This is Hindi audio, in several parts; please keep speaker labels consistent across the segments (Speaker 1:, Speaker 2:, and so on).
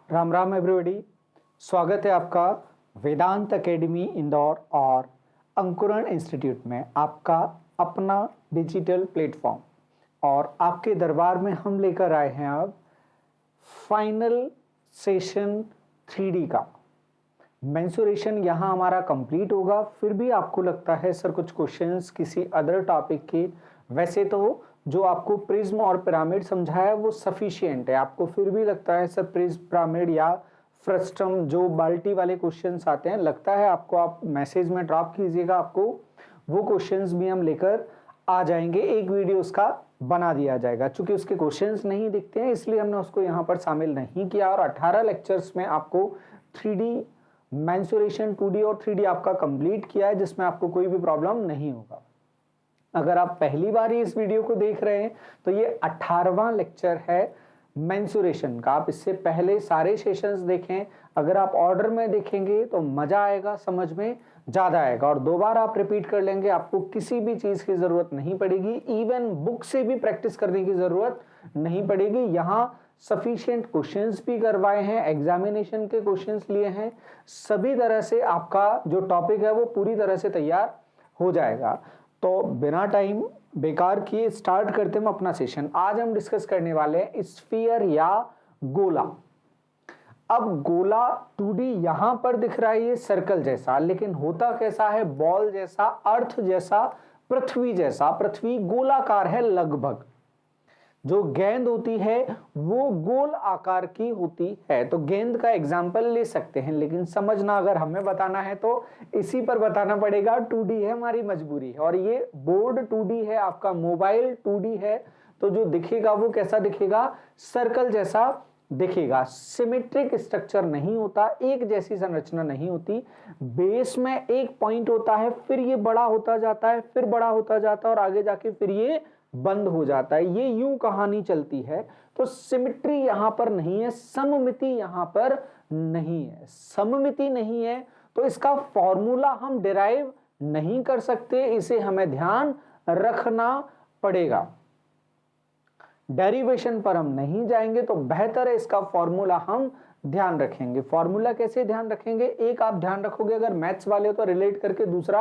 Speaker 1: राम राम एवरीबॉडी। स्वागत है आपका वेदांत एकेडमी इंदौर और अंकुरण इंस्टीट्यूट में, आपका अपना डिजिटल प्लेटफॉर्म। और आपके दरबार में हम लेकर आए हैं अब फाइनल सेशन 3D का मेंसुरेशन। यहाँ हमारा कंप्लीट होगा। फिर भी आपको लगता है सर कुछ क्वेश्चंस किसी अदर टॉपिक के, वैसे तो जो आपको प्रिज्म और पिरामिड समझाया वो सफिशिएंट है। आपको फिर भी लगता है सर प्रिज्म, पिरामिड या फ्रस्टम जो बाल्टी वाले क्वेश्चंस आते हैं, लगता है आपको, आप मैसेज में ड्रॉप कीजिएगा, आपको वो क्वेश्चंस भी हम लेकर आ जाएंगे। एक वीडियो उसका बना दिया जाएगा। चूंकि उसके क्वेश्चंस नहीं दिखते हैं इसलिए हमने उसको यहाँ पर शामिल नहीं किया। और 18 लेक्चर्स में आपको 3D मेंसुरेशन 2D और 3D आपका कंप्लीट किया है, जिसमें आपको कोई भी प्रॉब्लम नहीं होगा। अगर आप पहली बार ही इस वीडियो को देख रहे हैं तो ये 18वां लेक्चर है मेंसुरेशन का। आप इससे पहले सारे सेशंस देखें। अगर आप ऑर्डर में देखेंगे तो मजा आएगा, समझ में ज्यादा आएगा। और 2 बार आप रिपीट कर लेंगे, आपको किसी भी चीज की जरूरत नहीं पड़ेगी। इवन बुक से भी प्रैक्टिस करने की जरूरत नहीं पड़ेगी। यहाँ सफिशिएंट क्वेश्चंस भी करवाए हैं, एग्जामिनेशन के क्वेश्चंस लिए हैं। सभी तरह से आपका जो टॉपिक है वो पूरी तरह से तैयार हो जाएगा। तो बिना टाइम बेकार किए स्टार्ट करते हैं हम अपना सेशन। आज हम डिस्कस करने वाले हैं स्फीयर या गोला। अब गोला 2D यहां पर दिख रहा है ये सर्कल जैसा, लेकिन होता कैसा है, बॉल जैसा, अर्थ जैसा, पृथ्वी जैसा। पृथ्वी गोलाकार है लगभग। जो गेंद होती है वो गोल आकार की होती है। तो गेंद का एग्जाम्पल ले सकते हैं, लेकिन समझना अगर हमें बताना है तो इसी पर बताना पड़ेगा। 2D है, हमारी मजबूरी है। और ये बोर्ड 2D है, आपका मोबाइल 2D है। तो जो दिखेगा वो कैसा दिखेगा, सर्कल जैसा दिखेगा। सिमेट्रिक स्ट्रक्चर नहीं होता, एक जैसी संरचना नहीं होती। बेस में एक पॉइंट होता है, फिर ये बड़ा होता जाता है, फिर बड़ा होता जाता है और आगे जाके फिर ये बंद हो जाता है। ये यूं कहानी चलती है। तो सिमेट्री यहां पर नहीं है, सममिति यहां पर नहीं है। सममिति नहीं है तो इसका फॉर्मूला हम डिराइव नहीं कर सकते, इसे हमें ध्यान रखना पड़ेगा। डेरिवेशन पर हम नहीं जाएंगे तो बेहतर है इसका फॉर्मूला हम ध्यान रखेंगे। फॉर्मूला कैसे ध्यान रखेंगे, एक आप ध्यान रखोगे, अगर मैथ्स वाले हो तो रिलेट करके दूसरा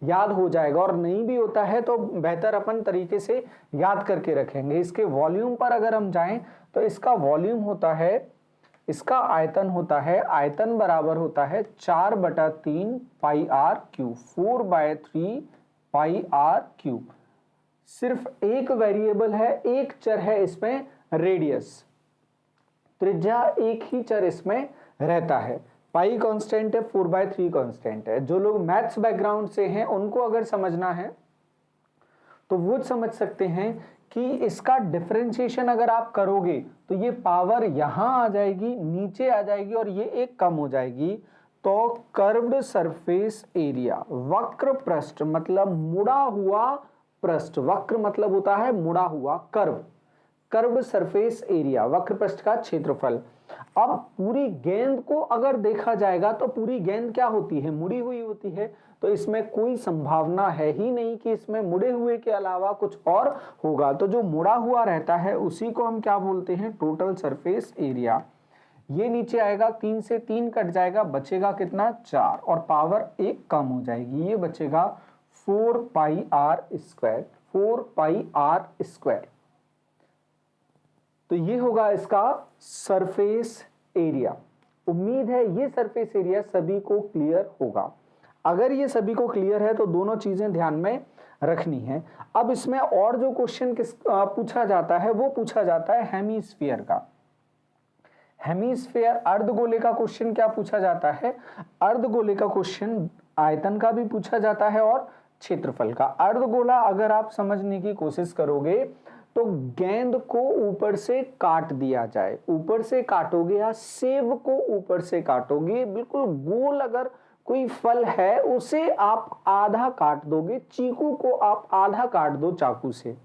Speaker 1: याद हो जाएगा, और नहीं भी होता है तो बेहतर अपन तरीके से याद करके रखेंगे। इसके वॉल्यूम पर अगर हम जाएं तो इसका वॉल्यूम होता है, इसका आयतन होता है, आयतन बराबर होता है 4/3 pi r cube, 4/3 pi r cube. सिर्फ एक वेरिएबल है, एक चर है इसमें, रेडियस, त्रिज्या, एक ही चर इसमें रहता है। पाई कांस्टेंट है, 4/3 कांस्टेंट है। जो लोग मैथ्स बैकग्राउंड से हैं उनको अगर समझना है तो वो समझ सकते हैं कि इसका डिफरेंशिएशन अगर आप करोगे तो ये पावर यहां आ जाएगी, नीचे आ जाएगी और ये एक कम हो जाएगी। तो कर्व्ड सरफेस एरिया, वक्र पृष्ठ मतलब मुड़ा हुआ पृष्ठ, वक्र मतलब होता है मुड़ा हुआ, कर्व, कर्व्ड सरफेस एरिया, वक्र पृष्ठ का क्षेत्रफल। अब पूरी गेंद को अगर देखा जाएगा तो पूरी गेंद क्या होती है, मुड़ी हुई होती है। तो इसमें कोई संभावना है ही नहीं कि इसमें मुड़े हुए के अलावा कुछ और होगा। तो जो मुड़ा हुआ रहता है उसी को हम क्या बोलते हैं, टोटल सरफेस एरिया। ये नीचे आएगा, 3 से 3 कट जाएगा, बचेगा कितना, 4, और पावर 1 कम हो जाएगी, ये बचेगा 4πr², 4πr²। तो ये होगा इसका सरफेस एरिया। उम्मीद है ये सरफेस एरिया सभी को क्लियर होगा। अगर ये सभी को क्लियर है तो दोनों चीजें ध्यान में रखनी है। अब इसमें और जो क्वेश्चन पूछा जाता है वो पूछा जाता है हेमीस्फीयर का। हेमीस्फीयर अर्धगोले का क्वेश्चन क्या पूछा जाता है, अर्धगोले का क्वेश्चन आयतन का भी पूछा जाता है और क्षेत्रफल का। अर्धगोला अगर आप समझने की कोशिश करोगे तो गेंद को ऊपर से काट दिया जाए, ऊपर से काटोगे या सेब को ऊपर से काटोगे, बिल्कुल गोल अगर कोई फल है उसे आप आधा काट दोगे, चीकू को आप आधा काट दो चाकू से,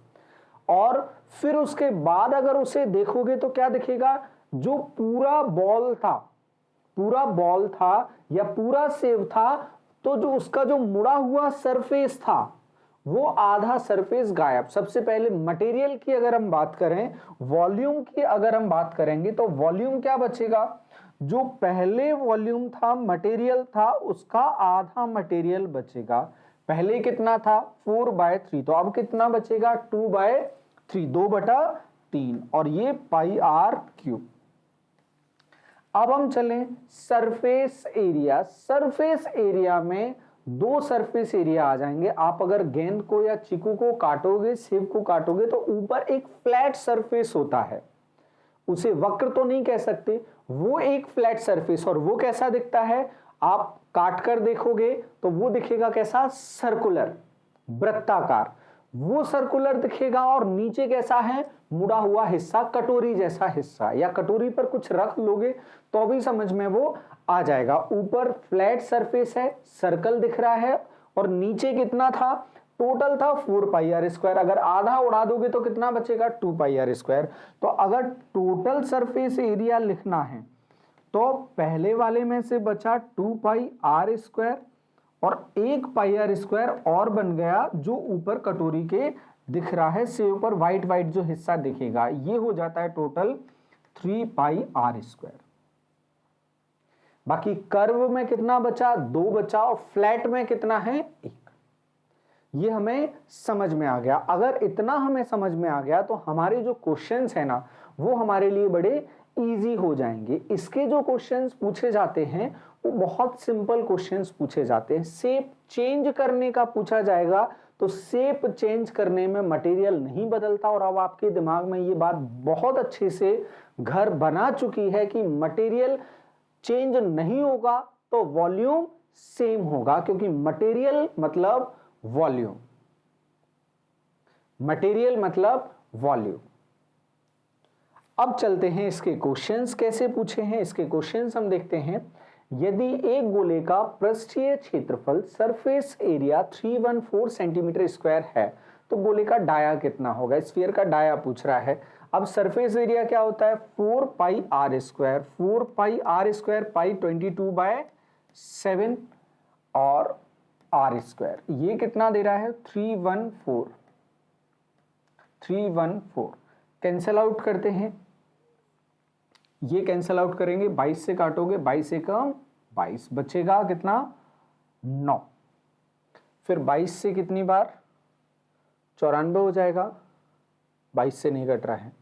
Speaker 1: और फिर उसके बाद अगर उसे देखोगे तो क्या दिखेगा, जो पूरा बॉल था या पूरा सेब था, तो जो उसका जो मुड़ा हुआ सरफेस था वो आधा सरफेस गायब। सबसे पहले मटेरियल की अगर हम बात करें, वॉल्यूम की अगर हम बात करेंगे तो वॉल्यूम क्या बचेगा, जो पहले वॉल्यूम था, मटेरियल था, उसका आधा मटेरियल बचेगा। पहले कितना था 4/3, तो अब कितना बचेगा 2/3, 2/3, और ये पाई आर क्यूब। अब हम चलें सरफेस एरिया। सरफेस एरिया में दो सरफेस एरिया आ जाएंगे। आप अगर गेंद को या चीकू को काटोगे, सेब को काटोगे, तो ऊपर एक फ्लैट सरफेस होता है, उसे वक्र तो नहीं कह सकते, वो एक फ्लैट सरफेस, और वो कैसा दिखता है, आप काट कर देखोगे तो वो दिखेगा कैसा, सर्कुलर, वृत्ताकार, वो सर्कुलर दिखेगा। और नीचे कैसा है, मुड़ा हुआ हिस्सा, कटोरी जैसा हिस्सा, या कटोरी पर कुछ रख लोगे तो भी समझ में वो आ जाएगा। ऊपर फ्लैट सरफेस है, सर्कल दिख रहा है, और नीचे कितना था, टोटल था 4πr²। अगर आधा उड़ा दोगे तो कितना बचेगा 2πr²। तो अगर टोटल सरफेस एरिया लिखना है तो पहले वाले में से बचा 2πr², और 1πr² और बन गया जो ऊपर कटोरी के दिख रहा है, से ऊपर व्हाइट व्हाइट जो हिस्सा दिखेगा, ये हो जाता है टोटल 3πr²। बाकी कर्व में कितना बचा, 2 बचा, और फ्लैट में कितना है 1। ये हमें समझ में आ गया। अगर इतना हमें समझ में आ गया तो हमारे जो क्वेश्चंस है ना, वो हमारे लिए बड़े इजी हो जाएंगे। इसके जो क्वेश्चंस पूछे जाते हैं वो बहुत सिंपल क्वेश्चंस पूछे जाते हैं। शेप चेंज करने का पूछा जाएगा तो शेप चेंज करने में मटेरियल नहीं बदलता। और अब आपके दिमाग में ये बात बहुत अच्छे से घर बना चुकी है कि मटेरियल चेंज नहीं होगा तो वॉल्यूम सेम होगा, क्योंकि मटेरियल मतलब वॉल्यूम, मटेरियल मतलब वॉल्यूम। अब चलते हैं इसके क्वेश्चंस कैसे पूछे हैं। इसके क्वेश्चंस हम देखते हैं। यदि एक गोले का पृष्ठीय क्षेत्रफल सरफेस एरिया 314 सेंटीमीटर स्क्वायर है तो गोले का डाया कितना होगा। स्फीयर का डाया पूछ रहा है। अब सरफेस एरिया क्या होता है 4πr², 4πr², पाई 22/7 और r², ये कितना दे रहा है 314। कैंसल आउट करते हैं, ये कैंसल आउट करेंगे, 22 से काटोगे, 22 से कम 22, बचेगा कितना 9। फिर 22 से कितनी बार 94 हो जाएगा, 22 से नहीं कट रहा है।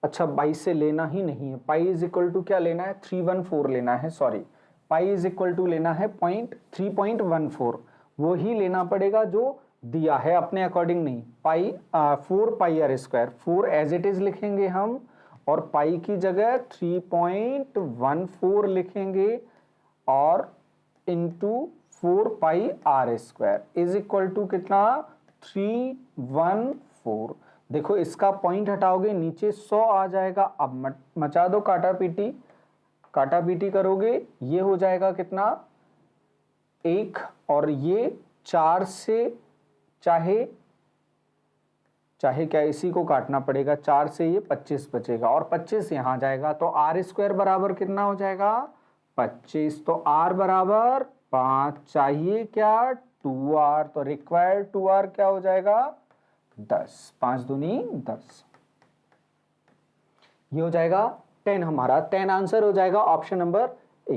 Speaker 1: अच्छा 22 से लेना ही नहीं है, पाई इज इक्वल टू क्या लेना है 314 लेना है, sorry pi is equal to लेना है 3.14, वो ही लेना पड़ेगा जो दिया है, अपने अकॉर्डिंग नहीं। पाई 4πr², 4 एज इट इज लिखेंगे हम, और पाई की जगह 3.14 लिखेंगे, और into 4πr² is equal to कितना 314। देखो इसका पॉइंट हटाओगे नीचे 100 आ जाएगा। अब मचा दो काटा पीटी करोगे, ये हो जाएगा कितना 1, और ये 4 से चाहे क्या इसी को काटना पड़ेगा, 4 से ये 25 बचेगा, और 25 यहां जाएगा, तो r² बराबर कितना हो जाएगा 25। तो r बराबर 5 चाहिए क्या 2r, तो रिक्वायर्ड 2r क्या हो जाएगा 10, 5 दूनी 10, ये हो जाएगा 10। हमारा 10 आंसर हो जाएगा option number A.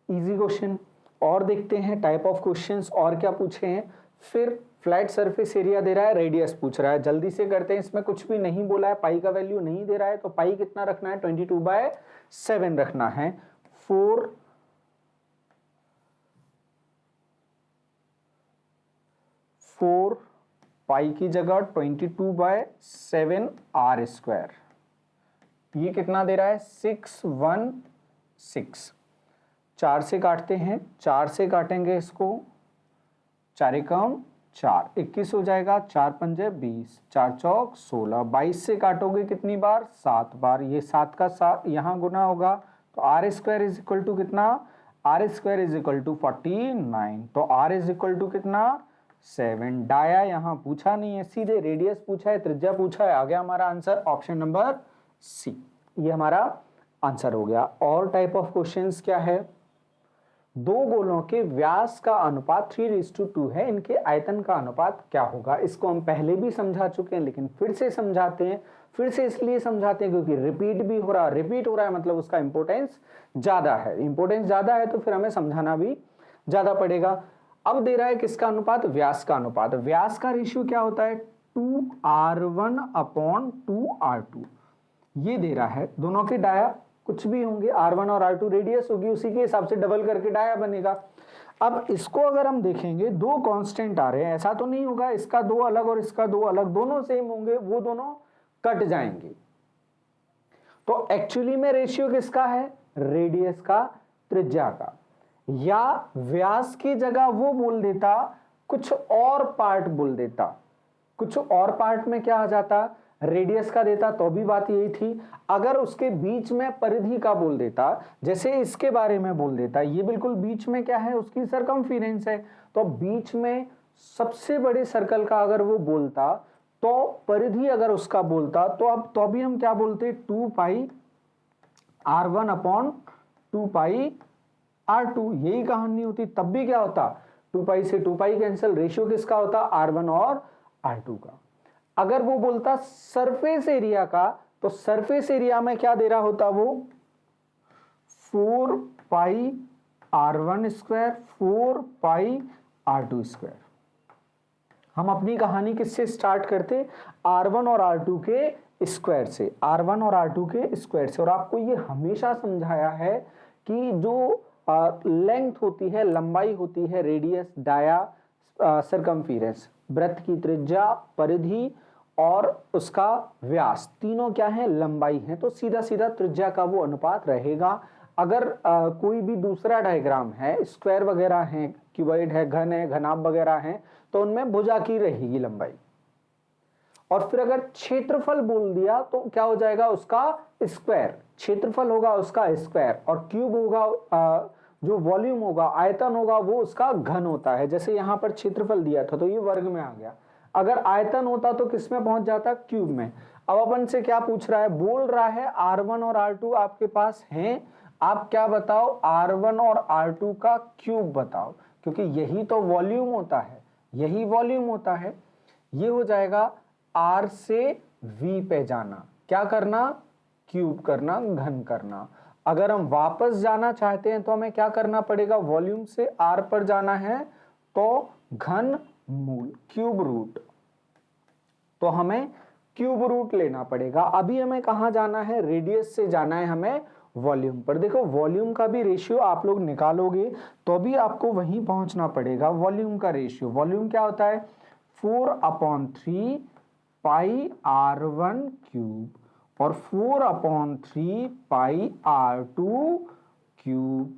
Speaker 1: Easy question. और देखते हैं टाइप ऑफ क्वेश्चंस और क्या पूछे हैं। फिर फ्लैट सरफेस एरिया दे रहा है, रेडियस पूछ रहा है, जल्दी से करते हैं। इसमें कुछ भी नहीं बोला है, पाई का वैल्यू नहीं दे रहा है, तो पाई कितना रखना है 22/7 रखना है। 4 पाई की जगह 22/7 r², ये कितना दे रहा है 616। 4 से काटते हैं, 4 से काटेंगे इसको, 4 एकम 4, 21 हो जाएगा, 4 पंजे 20, 4 चौक 16। 22 से काटोगे कितनी बार 7 बार, ये 7 का 7 यहाँ गुना होगा, तो r² इज इक्वल टू कितना, r² इज इक्वल टू 49, तो r इज इक्वल टू कितना 7। डाया यहाँ पूछा नहीं है, सीधे रेडियस पूछा है, त्रिज्या पूछा है, आ गया हमारा आंसर ऑप्शन नंबर सी, ये हमारा आंसर हो गया। और टाइप ऑफ क्वेश्चंस क्या है, दो गोलों के व्यास का अनुपात 3:2 है, इनके आयतन का अनुपात क्या होगा। इसको हम पहले भी समझा चुके हैं लेकिन फिर से समझाते हैं। फिर से इसलिए समझाते हैं क्योंकि रिपीट हो रहा है मतलब उसका इंपोर्टेंस ज्यादा है। इंपोर्टेंस ज्यादा है तो फिर हमें समझाना भी ज्यादा पड़ेगा। अब दे रहा है किसका अनुपात, व्यास का अनुपात। व्यास का रेशियो क्या होता है 2r1/2r2, ये दे रहा है। दोनों के डाया कुछ भी होंगे, r1 और r2 रेडियस होगी, उसी के हिसाब से डबल करके डाया बनेगा। अब इसको अगर हम देखेंगे, दो कांस्टेंट आ रहे हैं, ऐसा तो नहीं होगा इसका दो अलग और इसका दो अलग, दोनों सेम होंगे, वो दोनों कट जाएंगे। तो एक्चुअली में रेशियो किसका है, रेडियस का त्रिज्या का। या व्यास की जगह वो बोल देता, कुछ और पार्ट बोल देता। कुछ और पार्ट में क्या आ जाता, रेडियस का देता तो भी बात यही थी। अगर उसके बीच में परिधि का बोल देता, जैसे इसके बारे में बोल देता, ये बिल्कुल बीच में क्या है, उसकी सरकमफेरेंस है। तो बीच में सबसे बड़े सर्कल का अगर वो बोलता, तो परिधि अगर उसका बोलता, तो अब तो भी हम क्या बोलते, 2πr1/2πr2, यही कहानी होती। तब भी क्या होता, 2π से 2π कैंसिल, रेशियो किसका होता, r1 और r2 का। अगर वो बोलता सरफेस एरिया का, तो सरफेस एरिया में क्या दे रहा होता वो, 4πr1², 4πr2²। हम अपनी कहानी किससे स्टार्ट करते, r1 और r2 के स्क्वायर से, r1 और r2 के स्क्वायर से। और आपको ये हमेशा समझाया है कि जो लेंथ होती है, लंबाई होती है, रेडियस, डाया, सरकमफेरेंस, वृत्त की त्रिज्या, परिधि और उसका व्यास, तीनों क्या है, लंबाई है। तो सीधा सीधा त्रिज्या का वो अनुपात रहेगा। अगर कोई भी दूसरा डायग्राम है, स्क्वायर वगैरह है, क्यूबॉइड है, घन है, घनाभ वगैरह है, तो उनमें भुजा की रहेगी लंबाई। और फिर अगर क्षेत्रफल बोल दिया तो क्या हो जाएगा, उसका स्क्वायर। क्षेत्रफल होगा उसका स्क्वायर, और क्यूब होगा, जो वॉल्यूम होगा, आयतन होगा, वो उसका घन होता है। जैसे यहां पर क्षेत्रफल दिया था तो ये वर्ग में आ गया। अगर आयतन होता तो किस में पहुंच जाता, क्यूब में। अब अपन से क्या पूछ रहा है, बोल रहा है r1 और r2 आपके पास हैं, आप क्या बताओ, r1 और r2 का क्यूब बताओ, क्योंकि यही तो वॉल्यूम होता है, यही वॉल्यूम होता है। ये हो जाएगा r से v पे जाना, क्या करना, क्यूब करना, घन करना। अगर हम वापस जाना चाहते हैं तो हमें क्या करना पड़ेगा, वॉल्यूम से r पर जाना है तो घन मूल, क्यूब रूट। तो हमें क्यूब रूट लेना पड़ेगा। अभी हमें कहां जाना है, रेडियस से जाना है हमें वॉल्यूम पर। देखो वॉल्यूम का भी रेशियो आप लोग निकालोगे तो भी आपको वहीं पहुंचना पड़ेगा। वॉल्यूम का रेशियो, वॉल्यूम क्या होता है, 4/3πr1 क्यूब और 4/3πr2 क्यूब।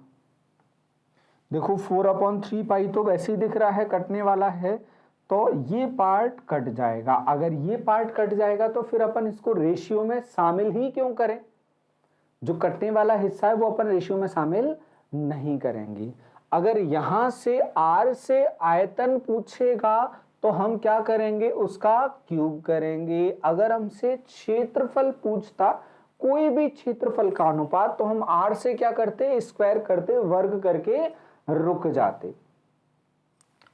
Speaker 1: देखो 4/3π तो वैसे ही दिख रहा है, कटने वाला है, तो ये पार्ट कट जाएगा। अगर ये पार्ट कट जाएगा तो फिर अपन इसको रेशियो में शामिल ही क्यों करें, जो कटने वाला हिस्सा है वो अपन रेशियो में शामिल नहीं करेंगे। अगर यहां से r से आयतन पूछेगा तो हम क्या करेंगे, उसका क्यूब करेंगे। अगर हमसे क्षेत्रफल पूछता, कोई भी क्षेत्रफल का अनुपात, तो हम r से क्या करते, स्क्वायर करते, वर्ग करके रुक जाते।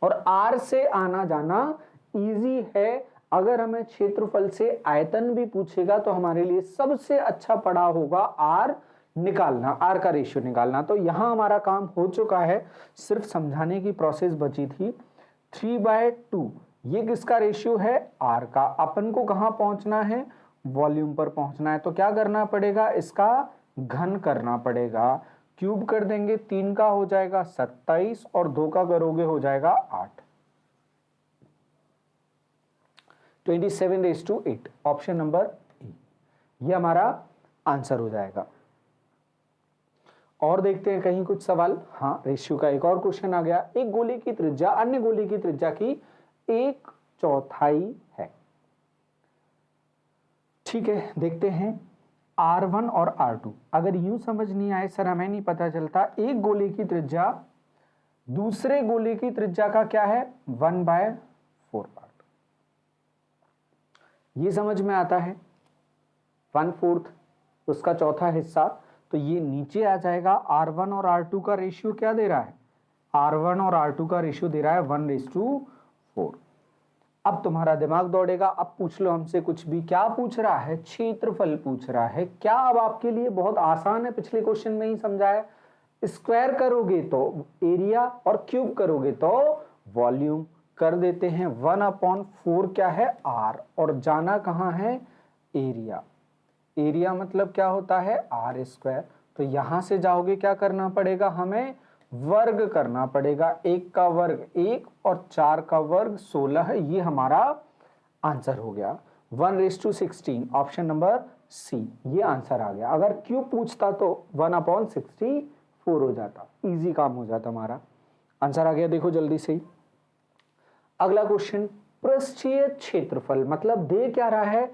Speaker 1: और r से आना जाना इजी है। अगर हमें क्षेत्रफल से आयतन भी पूछेगा तो हमारे लिए सबसे अच्छा पड़ा होगा r निकालना, r का रेशियो निकालना। तो यहां हमारा काम हो चुका है, सिर्फ समझाने की प्रोसेस बची थी। 3/2 ये किसका रेशियो है, r का। अपन को कहां पहुंचना है, वॉल्यूम पर पहुंचना है। तो क्या करना पड़ेगा, इसका घन करना पड़ेगा। क्यूब कर देंगे, 3 का हो जाएगा 27 और 2 का करोगे हो जाएगा 8, 27/8, ऑप्शन नंबर ए, ये हमारा आंसर हो जाएगा। और देखते हैं कहीं कुछ सवाल। हाँ, रेशियो का एक और क्वेश्चन आ गया। एक गोले की त्रिज्या अन्य गोले की त्रिज्या की 1/4 है। ठीक है, देखते हैं R1 और R2। अगर यूं समझ नहीं आए सर हमें नहीं पता चलता, एक गोले की त्रिज्या दूसरे गोले की त्रिज्या का क्या है, 1/4 पार्ट। ये समझ में आता है, 1/4 उसका चौथा हिस्सा। तो ये नीचे आ जाएगा। R1 और R2 का रेशियो क्या दे रहा है? R1 और R2 का रेशियो दे रहा है 1:4। अब तुम्हारा दिमाग दौड़ेगा, अब पूछ लो हमसे कुछ भी। क्या पूछ रहा है? क्षेत्रफल पूछ रहा है। क्या अब आपके लिए बहुत आसान है, पिछले क्वेश्चन में ही समझाया। स्क्वायर करोगे तो एरिया और क्यूब करोगे तो वॉल्यूम। कर देते हैं 1/4 क्या है? R, और जाना कहाँ है? एरिया। एरिया मतलब क्या होता है? R²। तो यहां से जाओगे क्या करना पड़ेगा? हमें वर्ग करना पड़ेगा। 1 का वर्ग 1 और 4 का वर्ग 16 है। ये हमारा आंसर हो गया 1:16, ऑप्शन नंबर सी, ये आंसर आ गया। अगर क्यूब पूछता तो 1/64 हो जाता, इजी काम हो जाता हमारा। आंसर आ गया, देखो जल्दी से ही। अगला क्वेश्चन, पृष्ठीय क्षेत्रफल मतलब दे क्या रहा है?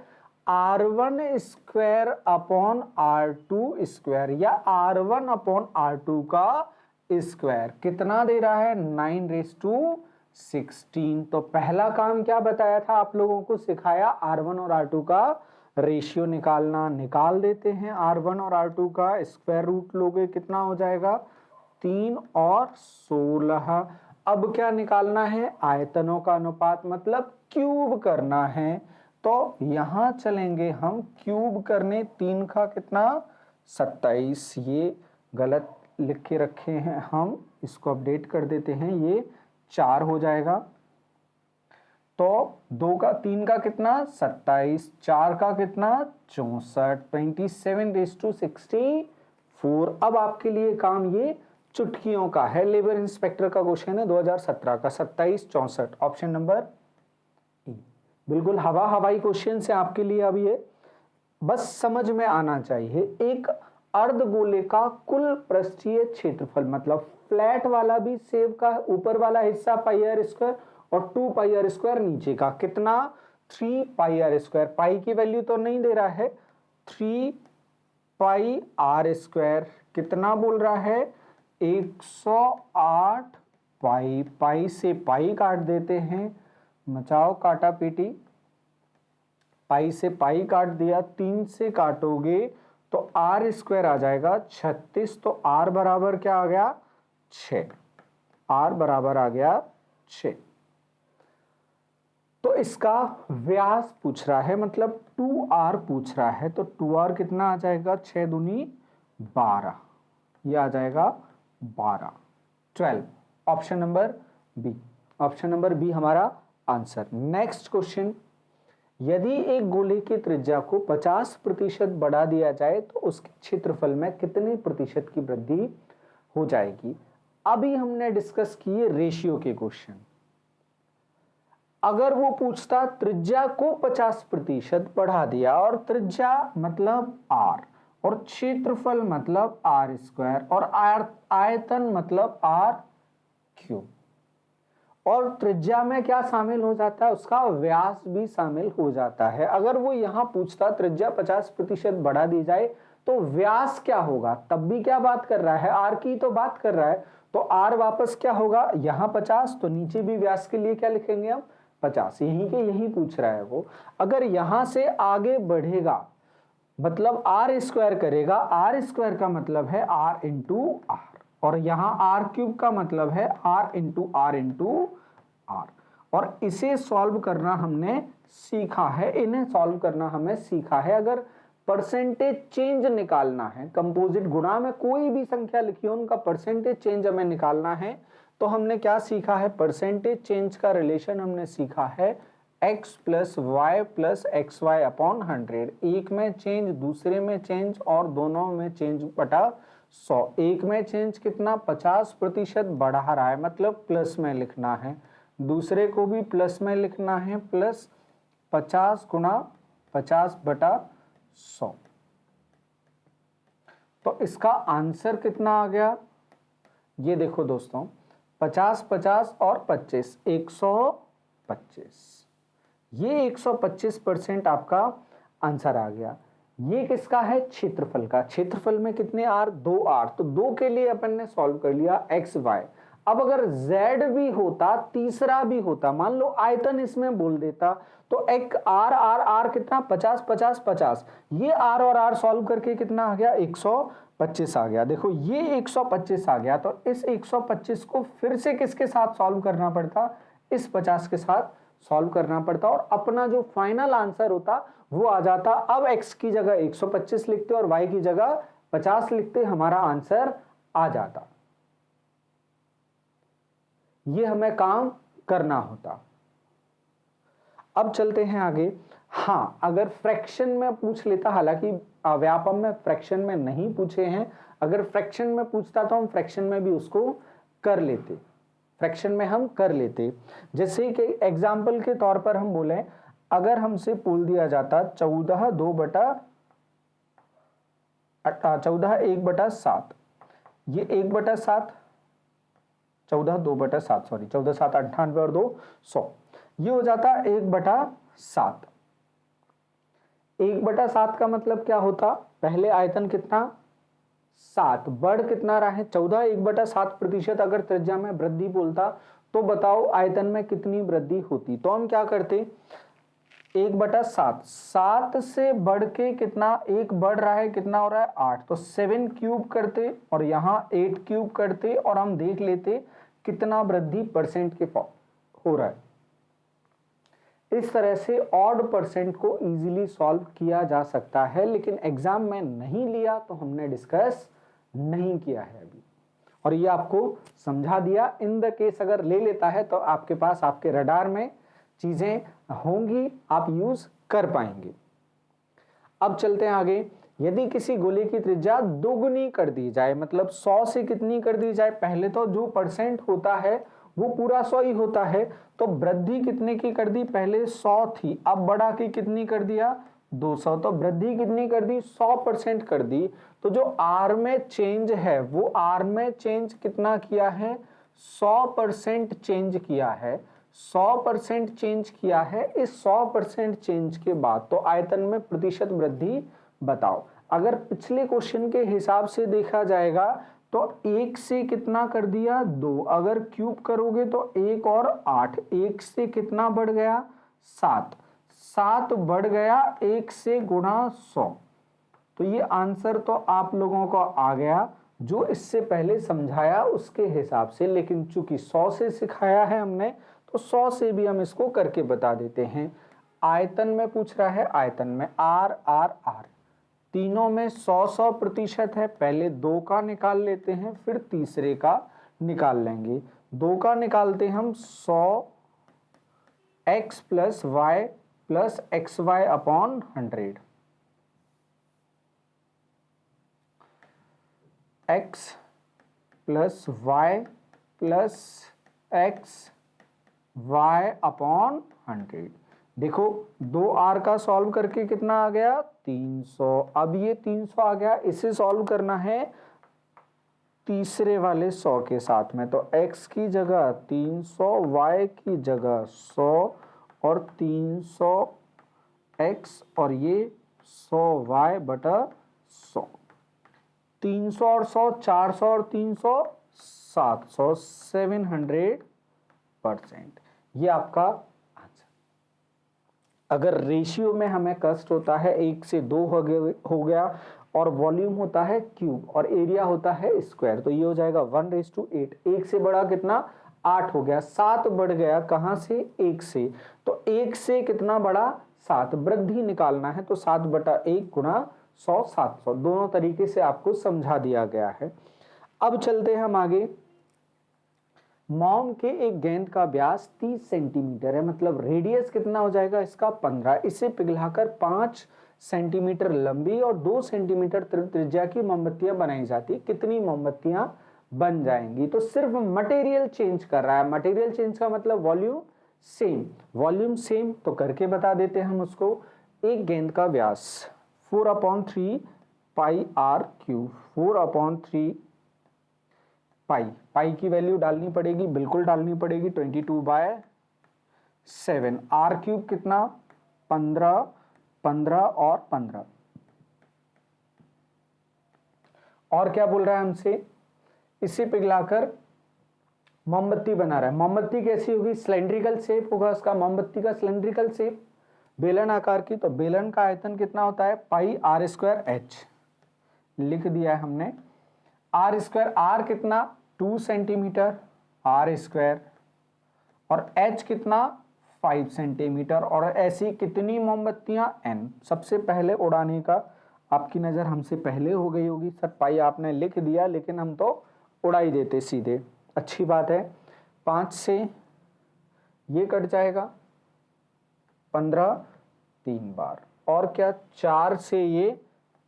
Speaker 1: R1² अपॉन R2 स्क्वायर या R1 अपॉन R2 का स्क्वायर कितना दे रहा है? 9:16। तो पहला काम क्या बताया था आप लोगों को, सिखाया R1 और R2 का रेशियो निकालना। निकाल देते हैं। R1 और R2 का स्क्वायर रूट लोगे कितना हो जाएगा? 3 और 16। अब क्या निकालना है? आयतनों का अनुपात, मतलब क्यूब करना है। तो यहां चलेंगे हम क्यूब करने। 3 का कितना? 27। ये गलत लिख के रखे हैं हम, इसको अपडेट कर देते हैं। ये 4 हो जाएगा। तो 2 का 3 का कितना? 27। 4 का कितना? 64। 27:64। अब आपके लिए काम ये चुटकियों का है। लेबर इंस्पेक्टर का क्वेश्चन है 2017 का, 27:64, ऑप्शन नंबर ई। बिल्कुल हवाई क्वेश्चन से आपके लिए। अब ये बस समझ में आना चाहिए। एक अर्धगोले का कुल पृष्ठीय क्षेत्रफल, मतलब फ्लैट वाला भी सेव का ऊपर वाला हिस्सा πr² और 2πr² नीचे का कितना? 3πr²। पाई की वैल्यू तो नहीं दे रहा है। 3πr² कितना बोल रहा है? 108 पाई। पाई से पाई काट देते हैं, मचाओ काटा पीटी। पाई से पाई काट दिया, 3 से काटोगे तो R² आ जाएगा 36। तो R बराबर क्या आ गया? 6। R बराबर आ गया 6। तो इसका व्यास पूछ रहा है, मतलब 2R पूछ रहा है। तो 2R कितना आ जाएगा? 6 दूनी 12, ये आ जाएगा 12 option number B. Option number B हमारा आंसर। नेक्स्ट क्वेश्चन, यदि एक गोले की त्रिज्या को 50% बढ़ा दिया जाए तो उसके क्षेत्रफल में कितने प्रतिशत की वृद्धि हो जाएगी? अभी हमने डिस्कस किए रेशियो के क्वेश्चन। अगर वो पूछता त्रिज्या को 50% बढ़ा दिया, और त्रिज्या मतलब R, और क्षेत्रफल मतलब R² और आयतन मतलब R³, और त्रिज्या में क्या शामिल हो जाता है? उसका व्यास भी शामिल हो जाता है। अगर वो यहां पूछता त्रिज्या 50% बढ़ा दी जाए तो व्यास क्या होगा? तब भी क्या बात कर रहा है? R की तो बात कर रहा है। तो R वापस क्या होगा? यहां 50, तो नीचे भी व्यास के लिए क्या लिखेंगे हम? 50। यही के यही पूछ रहा है वो। अगर यहां से आगे बढ़ेगा मतलब R² करेगा। R² का मतलब है R × R, और यहां R³ का मतलब है R × R। और इसे सॉल्व करना हमने सीखा है, इन्हें सॉल्व करना हमें सीखा है। अगर परसेंटेज चेंज निकालना है, कंपोजिट गुणा में कोई भी संख्या लिखी हो, उनका परसेंटेज चेंज हमें निकालना है, तो हमने क्या सीखा है? परसेंटेज चेंज का रिलेशन हमने सीखा है x + y + xy अपॉन 100। एक में चेंज, दूसरे में चेंज, और दोनों में चेंज बटा 100। एक में चेंज कितना? 50% बढ़ा रहा है, मतलब प्लस में लिखना है। दूसरे को भी प्लस में लिखना है, प्लस 50 × 50/100। तो इसका आंसर कितना आ गया? ये देखो दोस्तों, 50 50 और 25, 125। ये 125% आपका आंसर आ गया। ये किसका है? क्षेत्रफल का। क्षेत्रफल में कितने R? 2R। तो 2 के लिए अपन ने सॉल्व कर लिया x y। अब अगर z भी होता, तीसरा भी होता, मान लो आयतन इसमें बोल देता, तो एक r कितना 50 50 50, ये r और r सॉल्व करके कितना आ गया 125 आ गया। देखो ये 125 आ गया, तो इस 125 को फिर से किसके साथ सॉल्व करना पड़ता, इस 50 के साथ सॉल्व करना पड़ता, और अपना जो फाइनल आंसर होता वो आ जाता। अब x की जगह 125 लिखते और y की जगह 50 लिखते, हमारा आंसर आ जाता। ये हमें काम करना होता। अब चलते हैं आगे। हाँ, अगर फ्रैक्शन में पूछ लेता, हालांकि व्यापम में फ्रैक्शन में नहीं पूछे हैं, अगर फ्रैक्शन में पूछता तो हम फ्रैक्शन में भी उसको कर लेते, फ्रैक्शन में हम कर लेते। जैसे कि एग्जाम्पल के तौर पर हम बोले, अगर हमसे बोल दिया जाता 14 1/7, ये 1/7, 14 2/7, सॉरी 14 7 98 और 2 100, ये हो जाता 1/7। 1/7 का मतलब क्या होता, पहले आयतन कितना 7, बढ़ कितना रहा है 14, 1/7% अगर त्रिज्या में वृद्धि बोलता तो बताओ आयतन में कितनी वृद्धि होती। तो हम क्या करते, 1/7, 7 से बढ़ के कितना, एक बढ़ रहा है, कितना हो रहा है 8, तो 7 क्यूब करते और यहाँ 8 क्यूब करते और हम देख लेते कितना वृद्धि परसेंट के हो रहा है। इस तरह से ऑड परसेंट को इजीली सॉल्व किया जा सकता है, लेकिन एग्जाम में नहीं लिया तो हमने डिस्कस नहीं किया है अभी, और ये आपको समझा दिया। इन द केस अगर ले लेता है तो आपके पास, आपके रडार में चीजें होंगी, आप यूज कर पाएंगे। अब चलते हैं आगे। यदि किसी गोले की त्रिज्या दोगुनी कर दी जाए, मतलब 100 से कितनी कर दी जाए, पहले तो जो परसेंट होता है वो पूरा 100 ही होता है, तो वृद्धि कितने की कर दी, पहले 100 थी, अब बढ़ा के कितनी कर दिया 200, तो वृद्धि कितनी कर दी 100% कर दी। तो जो आर में चेंज है वो आर में चेंज कितना किया है, 100% चेंज किया है, 100% चेंज किया है। इस 100% चेंज के बाद तो आयतन में प्रतिशत वृद्धि बताओ। अगर पिछले क्वेश्चन के हिसाब से देखा जाएगा तो 1 से कितना कर दिया 2, अगर क्यूब करोगे तो 1 और 8, 1 से कितना बढ़ गया 7, 7 बढ़ गया 1 से गुणा 100। तो ये आंसर तो आप लोगों को आ गया जो इससे पहले समझाया उसके हिसाब से, लेकिन चूंकि 100 से सिखाया है हमने तो 100 से भी हम इसको करके बता देते हैं। आयतन में पूछ रहा है, आयतन में आर आर आर, तीनों में 100% है, पहले 2 का निकाल लेते हैं फिर तीसरे का निकाल लेंगे। 2 का निकालते हम 100 x plus Y plus X Y upon 100, x plus Y plus X Y upon 100। देखो 2r का सॉल्व करके कितना आ गया 300। अब ये 300 आ गया, इसे सॉल्व करना है तीसरे वाले 100 के साथ में, तो x की जगह 300, y की जगह 100 और 300 x और ये 100 y बटा 100, 300 और 100 400 और 300 700, 700%। ये आपका आंसर। अगर रेशियो में हमें कष्ट होता है 1 से 2 हो गया और वॉल्यूम होता है क्यूब और एरिया होता है स्क्वायर, तो ये हो जाएगा 1:8। 1 से बड़ा कितना 8 हो गया, 7 बढ़ गया कहां से 1 से, तो 1 से कितना बड़ा 7, वृद्धि निकालना है तो 7/1 गुणा 100 700, दोनों तरीके से आपको समझा दिया गया है। अब चलते हैं हम आगे। मोम के एक गेंद का व्यास 30 सेंटीमीटर है, मतलब रेडियस कितना हो जाएगा इसका 15। इसे पिघलाकर 5 सेंटीमीटर लंबी और 2 सेंटीमीटर त्रिज्या की मोमबत्तियां बनाई जाती, कितनी मोमबत्तियां बन जाएंगी। तो सिर्फ मटेरियल चेंज कर रहा है, मटेरियल चेंज का मतलब वॉल्यूम सेम, वॉल्यूम सेम तो करके बता देते हैं हम उसको। एक गेंद का व्यास 4/3 पाई आर क्यूब, 4/3 पाई की वैल्यू डालनी पड़ेगी, बिल्कुल डालनी पड़ेगी, 22/7। आर क्यूब कितना 15, 15 और 15। और क्या बोल रहा है हमसे, इसे पिघलाकर मोमबत्ती बना रहा है। मोमबत्ती कैसी होगी? सिलेंड्रिकल शेप होगा उसका, मोमबत्ती का सिलेंड्रिकल शेप, बेलन आकार की। तो बेलन का आयतन कितना होता है? पाई आर स्क्वायर एच, लिख दिया है हमने। आर स्क्वायर, आर कितना? 2 सेंटीमीटर आर स्क्वायर, और एच कितना? 5 सेंटीमीटर। और ऐसी कितनी मोमबत्तियां? n। सबसे पहले उड़ाने का आपकी नज़र हमसे पहले हो गई होगी, सर पाई आपने लिख दिया लेकिन हम तो उड़ा ही देते सीधे, अच्छी बात है। 5 से ये कट जाएगा 15 3 बार, और क्या 4 से ये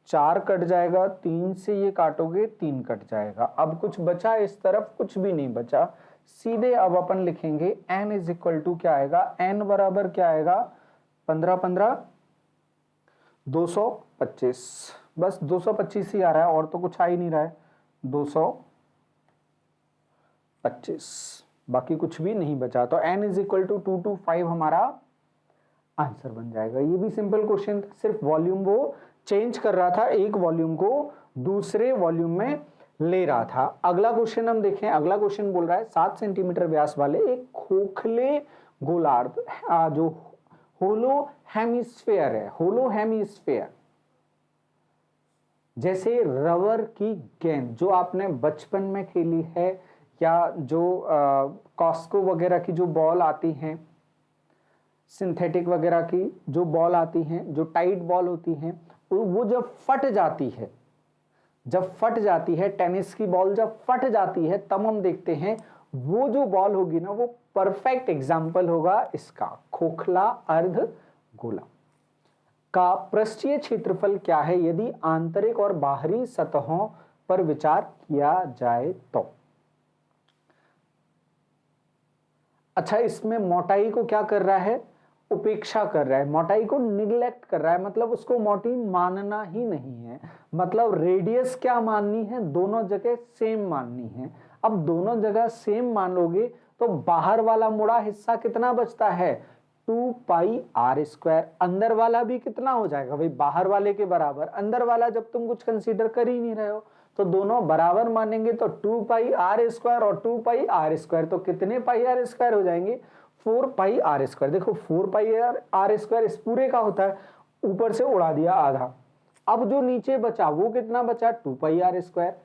Speaker 1: 4 कट जाएगा, 3 से ये काटोगे 3 कट जाएगा। अब कुछ बचा इस तरफ? कुछ भी नहीं बचा। सीधे अब अपन लिखेंगे n इज इक्वल टू क्या आएगा? n बराबर क्या आएगा? 15 15 225, बस 225 ही आ रहा है, और तो कुछ आ ही नहीं रहा है। 225, बाकी कुछ भी नहीं बचा। तो n इज इक्वल टू 225 हमारा आंसर बन जाएगा। ये भी सिंपल क्वेश्चन, सिर्फ वॉल्यूम वो चेंज कर रहा था, एक वॉल्यूम को दूसरे वॉल्यूम में ले रहा था। अगला क्वेश्चन हम देखें। अगला क्वेश्चन बोल रहा है 7 सेंटीमीटर व्यास वाले एक खोखले गोलार्ध जो होलो हेमिस्फेयर है, होलो हेमिस्फेयर, जैसे रबर की गेंद जो आपने बचपन में खेली है, या जो कॉस्को वगैरह की जो बॉल आती हैं, सिंथेटिक वगैरह की जो बॉल आती हैं, जो टाइट बॉल होती हैं, वो जब फट जाती है, जब फट जाती है, टेनिस की बॉल जब फट जाती है, तब हम देखते हैं वो जो बॉल होगी ना, वो परफेक्ट एग्जाम्पल होगा इसका, खोखला अर्ध गोला का पृष्ठीय क्षेत्रफल क्या है यदि आंतरिक और बाहरी सतहों पर विचार किया जाए तो। अच्छा, इसमें मोटाई को क्या कर रहा है? उपेक्षा कर रहा है, मोटाई को निग्लेक्ट कर रहा है, मतलब उसको मोटी मानना ही नहीं है। मतलब रेडियस क्या माननी है? दोनों जगह सेम माननी है। अब दोनों जगह सेम मान लोगे तो बाहर वाला मुड़ा हिस्सा कितना बचता है? 2 पाई आर स्क्वायर। अंदर वाला भी कितना हो जाएगा भाई? बाहर वाले के बराबर। अंदर वाला जब तुम कुछ कंसीडर कर ही नहीं रहे हो तो दोनों बराबर मानेंगे, तो 2 पाई आर स्क्वायर और 2 पाई आर स्क्वायर, तो कितने पाई आर स्क्वायर हो जाएंगे? 4 पाई आर स्क्वायर। देखो 4 पाई आर स्क्वायर इस पूरे का होता है, ऊपर से उड़ा दिया आधा। अब जो नीचे बचा वो कितना बचा? 2 pi r square.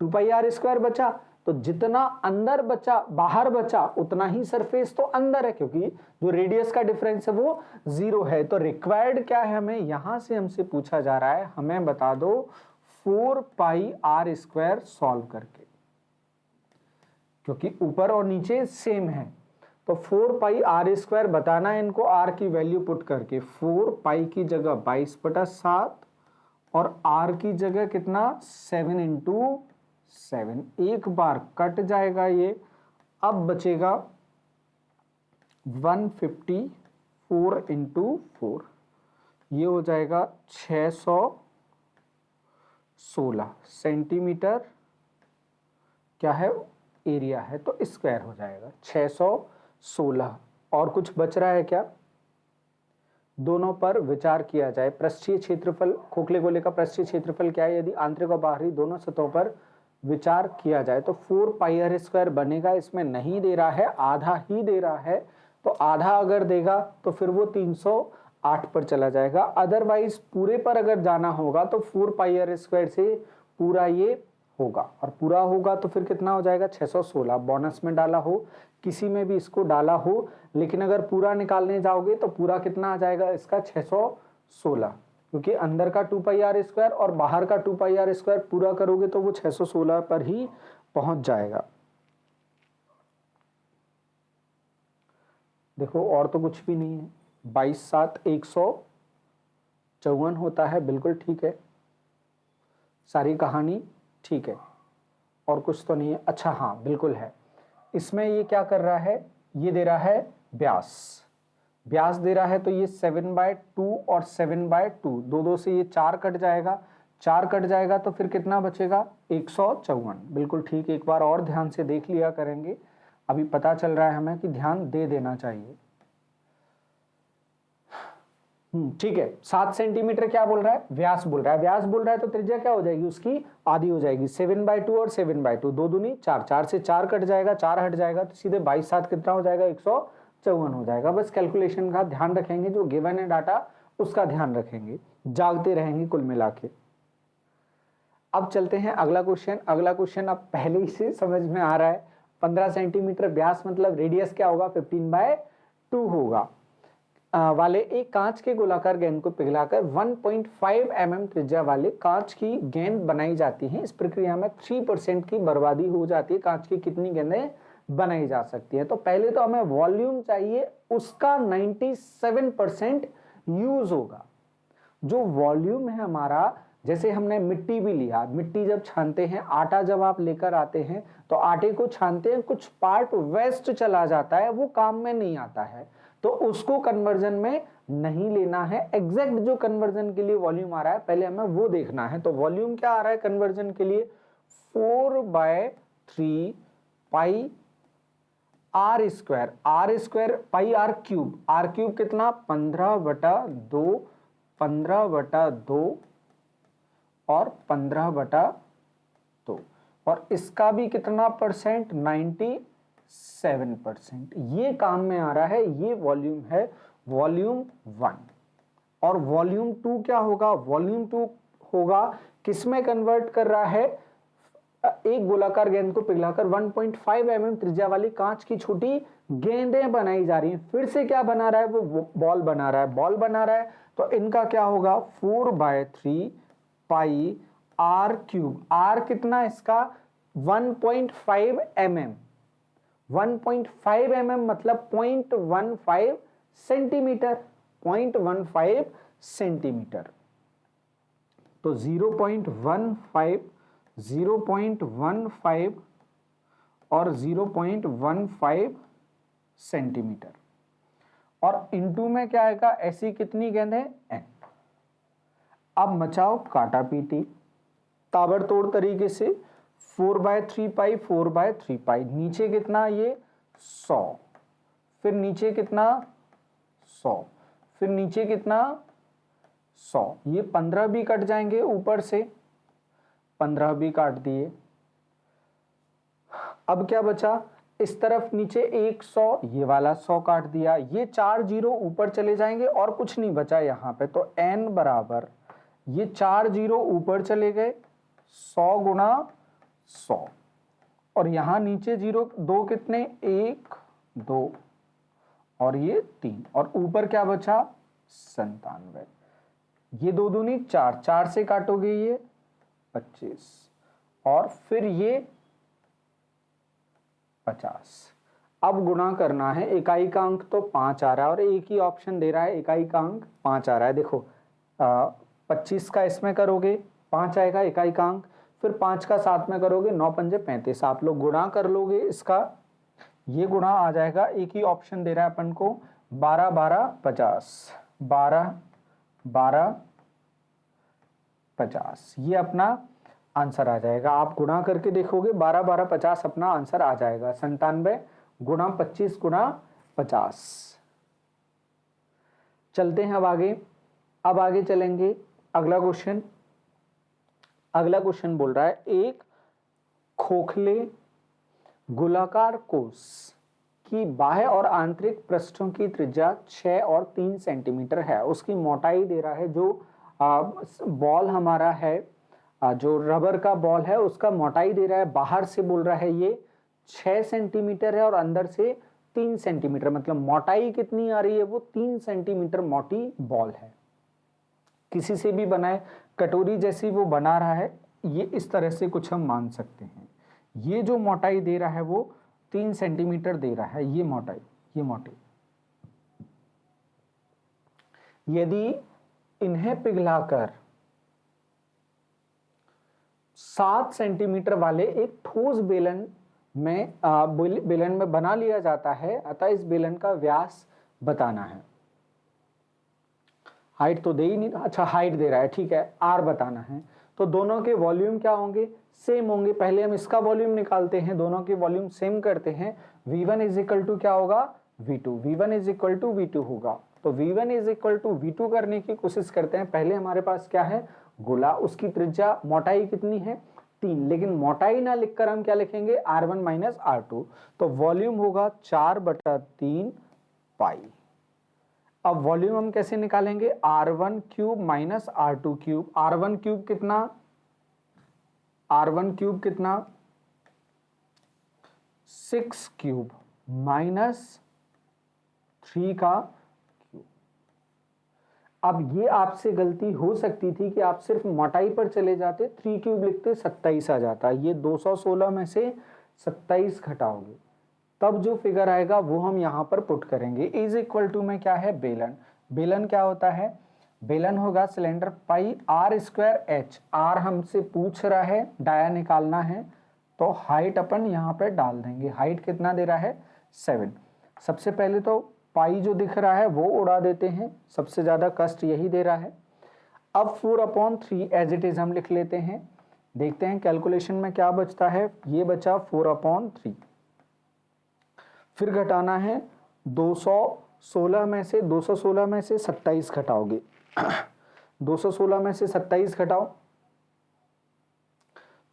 Speaker 1: 2 pi r square बचा, तो जितना अंदर बचा बाहर बचा उतना ही सरफेस तो अंदर है, क्योंकि जो रेडियस का डिफरेंस है वो 0 है। तो रिक्वायर्ड क्या है हमें? यहां से हमसे पूछा जा रहा है, हमें बता दो 4 पाई आर स्क्वायर सॉल्व करके, क्योंकि ऊपर और नीचे सेम है। तो 4 पाई आर स्क्वायर बताना है इनको, आर की वैल्यू पुट करके। 4 पाई की जगह 22/7 और आर की जगह कितना? 7 इंटू 7। एक बार कट जाएगा ये, अब बचेगा 154 इंटू 4, ये हो जाएगा 616 सेंटीमीटर क्या है? एरिया है, तो स्क्वायर हो जाएगा 616। और कुछ बच रहा है क्या? दोनों पर विचार किया जाए। पृष्ठीय क्षेत्रफल, खोखले गोले का पृष्ठीय क्षेत्रफल क्या है यदि आंतरिक और बाहरी दोनों सतहों पर विचार किया जाए? तो 4 पाई आर स्क्वायर बनेगा। इसमें नहीं दे रहा है, आधा ही दे रहा है, तो आधा अगर देगा तो फिर वो 308 पर चला जाएगा। अदरवाइज पूरे पर अगर जाना होगा तो 4 पाई आर स्क्वायर से पूरा ये होगा, और पूरा होगा तो फिर कितना हो जाएगा? 616। बोनस में डाला हो, किसी में भी इसको डाला हो, लेकिन अगर पूरा निकालने जाओगे तो पूरा कितना आ जाएगा इसका? 616, क्योंकि अंदर का 2 पाई आर स्क्वायर और बाहर का 2 पाई आर स्क्वायर पूरा करोगे तो वो 616 पर ही पहुंच जाएगा। देखो और तो कुछ भी नहीं है। 22/7 154 होता है, बिल्कुल ठीक है, सारी कहानी ठीक है, और कुछ तो नहीं है। अच्छा हाँ बिल्कुल है, इसमें ये क्या कर रहा है? ये दे रहा है व्यास, व्यास दे रहा है, तो ये 7/2 और 7/2, दो से ये 4 कट जाएगा, 4 कट जाएगा तो फिर कितना बचेगा? 154। बिल्कुल ठीक, एक बार और ध्यान से देख लिया करेंगे, अभी पता चल रहा है हमें कि ध्यान दे देना चाहिए। ठीक है, 7 सेंटीमीटर क्या बोल रहा है, व्यास बोल रहा है, व्यास बोल रहा है तो त्रिज्या क्या हो जाएगी उसकी, आधी हो जाएगी। 7/2 और 7/2, 2 दूनी 4, 4 से 4 कट जाएगा, 4 हट जाएगा तो सीधे 22 7 कितना हो जाएगा, 154 हो जाएगा। बस कैलकुलेशन का ध्यान रखेंगे, जो गिवन है डाटा उसका ध्यान रखेंगे, जागते रहेंगे कुल मिला के। अब चलते हैं अगला क्वेश्चन। अगला क्वेश्चन अब पहले ही से समझ में आ रहा है, 15 सेंटीमीटर व्यास मतलब रेडियस क्या होगा, 15/2 होगा वाले एक कांच के गोलाकार गेंद को पिघलाकर 1.5 mm त्रिज्या वाले कांच की गेंद बनाई जाती है। इस प्रक्रिया में 3% की बर्बादी हो जाती है। कांच की कितनी गेंदें बनाई जा सकती है? तो पहले तो हमें वॉल्यूम चाहिए, उसका 97% यूज होगा। जो वॉल्यूम है हमारा, जैसे हमने मिट्टी भी लिया, मिट्टी जब छानते हैं, आटा जब आप लेकर आते हैं तो आटे को छानते हैं, कुछ पार्ट वेस्ट चला जाता है, वो काम में नहीं आता है, तो उसको कन्वर्जन में नहीं लेना है। एग्जैक्ट जो कन्वर्जन के लिए वॉल्यूम आ रहा है पहले हमें वो देखना है। तो वॉल्यूम क्या आ रहा है कन्वर्जन के लिए, 4/3 pi r square, r square pi r cube, r cube कितना 15/2, 15/2 और 15/2, और इसका भी कितना परसेंट, 97%। ये काम में आ रहा है, ये वॉल्यूम है वॉल्यूम 1। और वॉल्यूम 2 क्या होगा, वॉल्यूम 2 होगा किसमें कन्वर्ट कर रहा है, एक गोलाकार गेंद को पिघलाकर 1.5 mm त्रिज्या वाली कांच की छोटी गेंदें बनाई जा रही हैं। फिर से क्या बना रहा है, वो बॉल बना रहा है, बॉल बना रहा है, तो इनका क्या होगा 4/3 पाई आर क्यूब, आर कितना इसका 1.5 mm, 1.5 mm मतलब 0.15 सेंटीमीटर, 0.15 सेंटीमीटर। तो 0.15 और 0.15 सेंटीमीटर, और इनटू में क्या आएगा, ऐसी कितनी गेंद है n। अब मचाओ काटा पीटी ताबड़तोड़ तरीके से, 4/3 पाई 4/3 पाई, नीचे कितना ये 100, फिर नीचे कितना 100, फिर नीचे कितना 100, ये 15 भी कट जाएंगे ऊपर से, 15 भी काट दिए। अब क्या बचा, इस तरफ नीचे 100, ये वाला 100 काट दिया, ये 4 जीरो ऊपर चले जाएंगे और कुछ नहीं बचा यहाँ पे, तो n बराबर ये 4 जीरो ऊपर चले गए, 100 गुणा 100, और यहां नीचे जीरो, दो कितने 1 2 और ये 3, और ऊपर क्या बचा 97, ये 2 दूनी 4, 4 से काटोगे ये 25, और फिर ये 50। अब गुणा करना है, इकाई का अंक तो 5 आ रहा है और एक ही ऑप्शन दे रहा है, इकाई का अंक 5 आ रहा है। देखो 25 का इसमें करोगे 5 आएगा इकाई का अंक, फिर 5 का 7 में करोगे 9 पंजे 35, आप लोग गुणा कर लोगे इसका, ये गुणा आ जाएगा, एक ही ऑप्शन दे रहा है अपन को 12 12 50, 12 12 50, ये अपना आंसर आ जाएगा। आप गुणा करके देखोगे 12 12 50 अपना आंसर आ जाएगा, 97 गुणा 25 गुणा 50। चलते हैं अब आगे, अब आगे चलेंगे। अगला क्वेश्चन, अगला क्वेश्चन बोल रहा है, एक खोखले गोलाकार कोष की बाह्य और आंतरिक पृष्ठों की त्रिज्या 6 और 3 सेंटीमीटर है, उसकी मोटाई दे रहा है, जो बॉल हमारा है, जो रबर का बॉल है उसका मोटाई दे रहा है, बाहर से बोल रहा है ये 6 सेंटीमीटर है और अंदर से 3 सेंटीमीटर, मतलब मोटाई कितनी आ रही है, वो 3 सेंटीमीटर मोटी बॉल है। किसी से भी बनाए, कटोरी जैसी वो बना रहा है, ये इस तरह से कुछ हम मान सकते हैं। ये जो मोटाई दे रहा है वो 3 सेंटीमीटर दे रहा है, ये मोटाई, ये मोटाई। यदि इन्हें पिघलाकर 7 सेंटीमीटर वाले एक ठोस बेलन में बना लिया जाता है, अतः इस बेलन का व्यास बताना है। हाइट तो दे ही नहीं, अच्छा हाइट दे रहा है, ठीक है, आर बताना है। तो दोनों के वॉल्यूम क्या होंगे, सेम होंगे। पहले हम इसका वॉल्यूम निकालते हैं, दोनों के वॉल्यूम सेम करते हैं। V1 इज इक्वल टू क्या होगा, V2, V1 is equal to V2 होगा। तो V1 is equal to V2 करने की कोशिश करते हैं। पहले हमारे पास क्या है, गोला, उसकी त्रिज्या मोटाई कितनी है 3, लेकिन मोटाई ना लिखकर हम क्या लिखेंगे R1 माइनस R2, तो वॉल्यूम होगा 4/3 पाई। अब वॉल्यूम हम कैसे निकालेंगे, R1 cube minus R2 cube. R1 cube कितना, R1 क्यूब कितना 6 क्यूब माइनस 3 का क्यूब। अब ये आपसे गलती हो सकती थी कि आप सिर्फ मोटाई पर चले जाते, 3 क्यूब लिखते 27 आ जाता। ये 216 में से 27 घटाओगे तब जो फिगर आएगा वो हम यहाँ पर पुट करेंगे। इज इक्वल टू में क्या है, बेलन। बेलन क्या होता है, बेलन होगा सिलेंडर पाई R स्क्वायर H। R हमसे पूछ रहा है, डाया निकालना है, तो हाइट अपन यहाँ पर डाल देंगे। हाइट कितना दे रहा है 7। सबसे पहले तो पाई जो दिख रहा है वो उड़ा देते हैं, सबसे ज्यादा कष्ट यही दे रहा है। अब 4/3 एज इट इज हम लिख लेते हैं। देखते हैं कैलकुलेशन में क्या बचता है, ये बचा 4/3। फिर घटाना है 216 में से 27 घटाओगे 216 में से 27 घटाओ,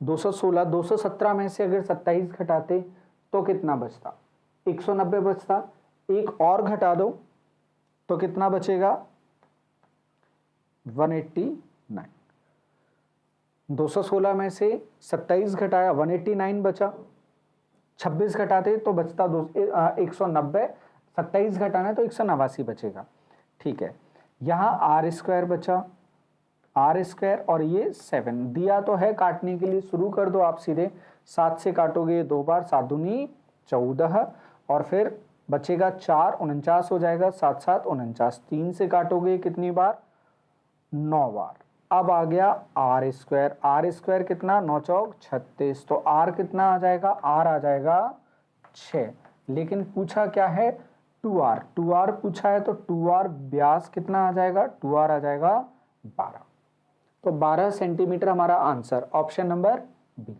Speaker 1: 216, 217 में से अगर 27 घटाते तो कितना बचता, 190 बचता। एक और घटा दो तो कितना बचेगा 189। 216 में से 27 घटाया 189 बचा। 26 घटाते तो बचता 190, 27 घटाना है तो 189 बचेगा। ठीक है, यहाँ R स्क्वायर बचा, R स्क्वायर और ये 7 दिया तो है, काटने के लिए शुरू कर दो आप सीधे। 7 से काटोगे 2 बार, 7 दूनी 14 और फिर बचेगा 4, 49 हो जाएगा, 7 7 49। 3 से काटोगे कितनी बार 9 बार। अब आ गया R स्क्वायर। R स्क्वायर कितना 9 चौक 36, तो R कितना आ जाएगा, R आ जाएगा 6। लेकिन पूछा क्या है 2R, 2R पूछा है तो 2R व्यास कितना आ जाएगा, 2R आ जाएगा 12। तो 12 सेंटीमीटर हमारा आंसर, ऑप्शन नंबर बी।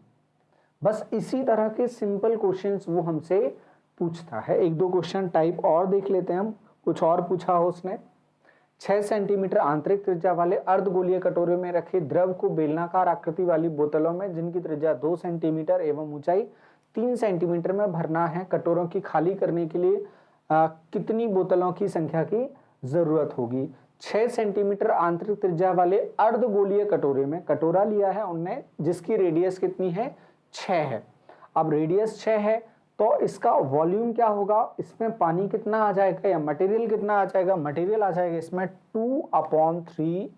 Speaker 1: बस इसी तरह के सिंपल क्वेश्चंस वो हमसे पूछता है। एक दो क्वेश्चन टाइप और देख लेते हैं हम। कुछ और पूछा हो उसने, 6 सेंटीमीटर आंतरिक त्रिज्या वाले अर्धगोलीय कटोरे में रखे द्रव को बेलनाकार आकृति वाली बोतलों में जिनकी त्रिज्या 2 सेंटीमीटर एवं ऊंचाई 3 सेंटीमीटर में भरना है। कटोरों की खाली करने के लिए कितनी बोतलों की संख्या की जरूरत होगी। 6 सेंटीमीटर आंतरिक त्रिज्या वाले अर्धगोलीय कटोरे में, कटोरा लिया है उनने जिसकी रेडियस कितनी है 6 है। अब रेडियस 6 है तो इसका वॉल्यूम क्या होगा, इसमें पानी कितना आ जाएगा या मटेरियल कितना आ जाएगा, मटेरियल आ जाएगा इसमें 2/3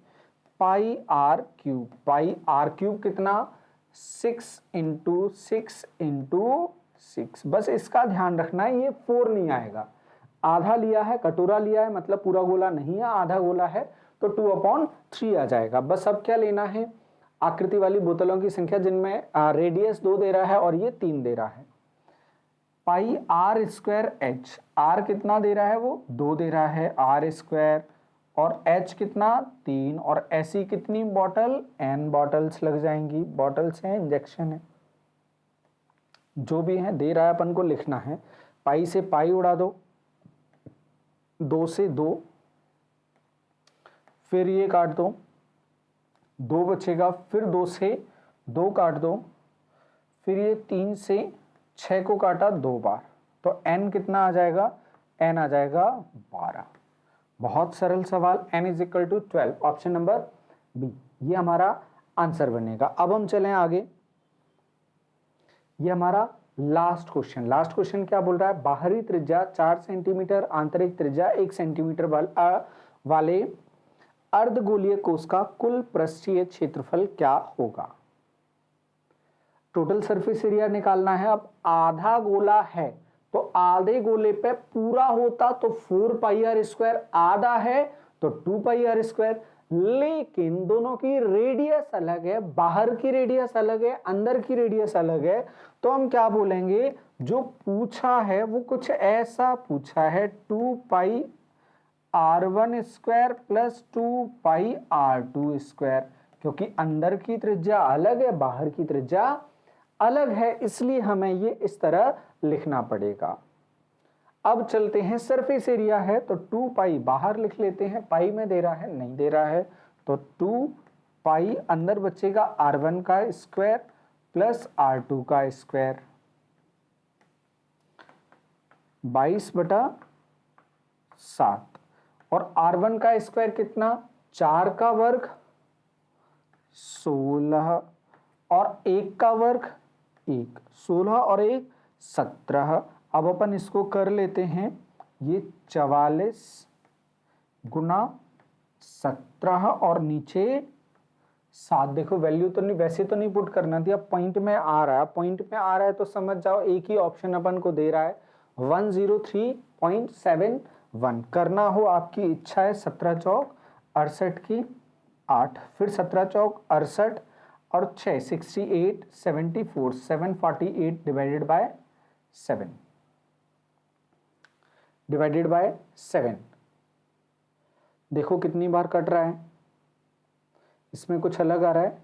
Speaker 1: पाई R क्यूब। पाई R क्यूब कितना 6 × 6 × 6। बस इसका ध्यान रखना है, ये 4 नहीं आएगा। आधा लिया है, कटोरा लिया है, मतलब पूरा गोला नहीं है, आधा गोला है, तो 2/3 आ जाएगा। बस अब क्या लेना है, आकृति वाली बोतलों की संख्या जिनमें रेडियस 2 दे रहा है और ये 3 दे रहा है। पाई R स्क्वायर H, R कितना दे रहा है वो 2 दे रहा है R स्क्वायर, और H कितना 3, और ऐसी कितनी बॉटल N बॉटल्स लग जाएंगी। बॉटल्स हैं, इंजेक्शन है, जो भी है दे रहा है अपन को लिखना है। पाई से पाई उड़ा दो, 2 से 2, फिर ये काट दो, 2 बचेगा, फिर 2 से 2 काट दो, फिर ये 3 से 6 को काटा 2 बार, तो n कितना आ जाएगा, n आ जाएगा 12। बहुत सरल सवाल, n is equal to 12, option number B ये हमारा आंसर बनेगा। अब हम चलें आगे, ये हमारा लास्ट क्वेश्चन। लास्ट क्वेश्चन क्या बोल रहा है, बाहरी त्रिज्या 4 सेंटीमीटर आंतरिक त्रिज्या 1 सेंटीमीटर वाले अर्धगोलीय कोश का कुल पृष्ठीय क्षेत्रफल क्या होगा। टोटल सरफेस एरिया निकालना है। अब आधा गोला है तो आधे गोले पे पूरा होता तो 4 पाई R स्क्वायर, आधा है तो 2 पाई R स्क्वायर, लेकिन दोनों की रेडियस अलग है, बाहर की रेडियस अलग है, अंदर की रेडियस अलग है, तो हम क्या बोलेंगे, जो पूछा है वो कुछ ऐसा पूछा है 2 पाई R1 स्क्वायर प्लस 2 पाई R2 स्क्वायर, क्योंकि अंदर की त्रिज्या अलग है, बाहर की त्रिज्या अलग है, इसलिए हमें ये इस तरह लिखना पड़ेगा। अब चलते हैं, सरफेस एरिया है तो 2 पाई बाहर लिख लेते हैं, पाई में दे रहा है, नहीं दे रहा है, तो 2 पाई अंदर बचेगा r1 का स्क्वायर प्लस r2 का स्क्वायर, 22/7, और r1 का स्क्वायर कितना, 4 का वर्ग 16, और 1 का वर्ग 1, 16 और 1 17। अब अपन इसको कर लेते हैं, ये 44 गुना 17 और नीचे 7। देखो वैल्यू तो नहीं, वैसे तो नहीं पुट करना थी, अब पॉइंट में आ रहा है, पॉइंट में आ रहा है तो समझ जाओ एक ही ऑप्शन अपन को दे रहा है 103.71। करना हो आपकी इच्छा है, 17 चौक 68 की 8, फिर 17 चौक 68 और 6 68 74 748 डिवाइडेड बाय 7 डिवाइडेड बाय 7। देखो कितनी बार कट रहा है, इसमें कुछ अलग आ रहा है,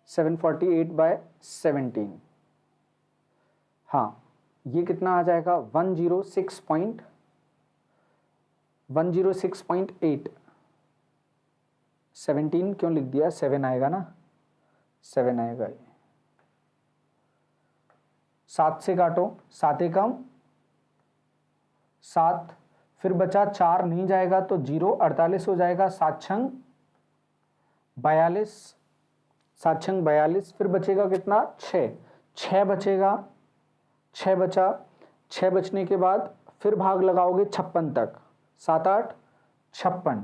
Speaker 1: 748/17। हाँ, ये कितना आ जाएगा 106.8। 17 क्यों लिख दिया, 7 आएगा ना, 7 आएगा ये। 7 से काटो, 7 एकम 7, फिर बचा 4 नहीं जाएगा तो 0, 48 हो जाएगा, 7 छंग 42, 7 छंग 42, फिर बचेगा कितना 6 बचेगा, 6 बचा, 6 बचने के बाद फिर भाग लगाओगे 56 तक, 7 8 56,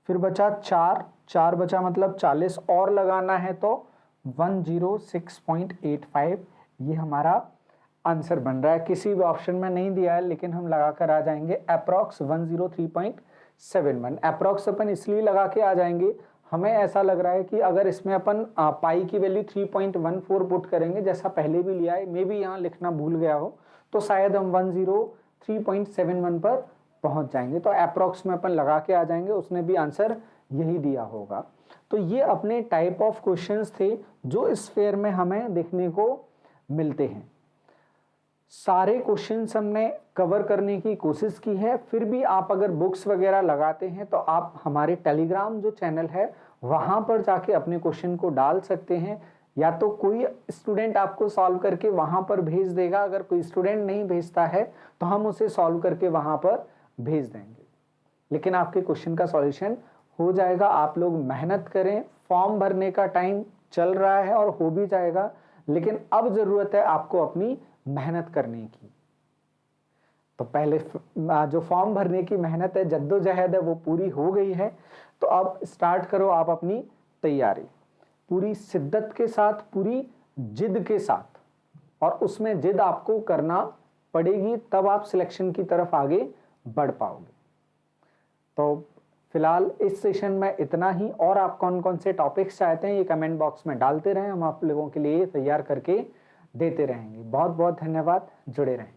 Speaker 1: फिर बचा 4 बचा मतलब 40 और लगाना है तो 106.85। ये हमारा आंसर बन रहा है, किसी भी ऑप्शन में नहीं दिया है लेकिन हम लगा कर आ जाएंगे अप्रॉक्स 103.71। अप्रॉक्स अपन इसलिए लगा के आ जाएंगे, हमें ऐसा लग रहा है कि अगर इसमें अपन पाई की वैल्यू 3.14 पुट करेंगे जैसा पहले भी लिया है, मे भी यहाँ लिखना भूल गया हो, तो शायद हम 103.71 पर पहुंच जाएंगे। तो अप्रॉक्स में अपन लगा के आ जाएंगे, उसने भी आंसर यही दिया होगा। तो ये अपने टाइप ऑफ क्वेश्चंस थे जो इस फेयर में हमें देखने को मिलते हैं। सारे क्वेश्चंस हमने कवर करने की कोशिश की है, फिर भी आप अगर बुक्स वगैरह लगाते हैं तो आप हमारे टेलीग्राम जो चैनल है वहां पर जाके अपने क्वेश्चन को डाल सकते हैं, या तो कोई स्टूडेंट आपको सॉल्व करके वहां पर भेज देगा, अगर कोई स्टूडेंट नहीं भेजता है तो हम उसे सॉल्व करके वहां पर भेज देंगे, लेकिन आपके क्वेश्चन का सॉल्यूशन हो जाएगा। आप लोग मेहनत करें, फॉर्म भरने का टाइम चल रहा है और हो भी जाएगा, लेकिन अब जरूरत है आपको अपनी मेहनत करने की। तो पहले जो फॉर्म भरने की मेहनत है, जद्दोजहद है, वो पूरी हो गई है, तो अब स्टार्ट करो आप अपनी तैयारी पूरी शिद्दत के साथ, पूरी जिद के साथ, और उसमें जिद आपको करना पड़ेगी, तब आप सिलेक्शन की तरफ आगे बढ़ पाओगे। तो फिलहाल इस सेशन में इतना ही, और आप कौन कौन से टॉपिक्स चाहते हैं ये कमेंट बॉक्स में डालते रहें, हम आप लोगों के लिए तैयार करके देते रहेंगे। बहुत बहुत धन्यवाद, जुड़े रहें।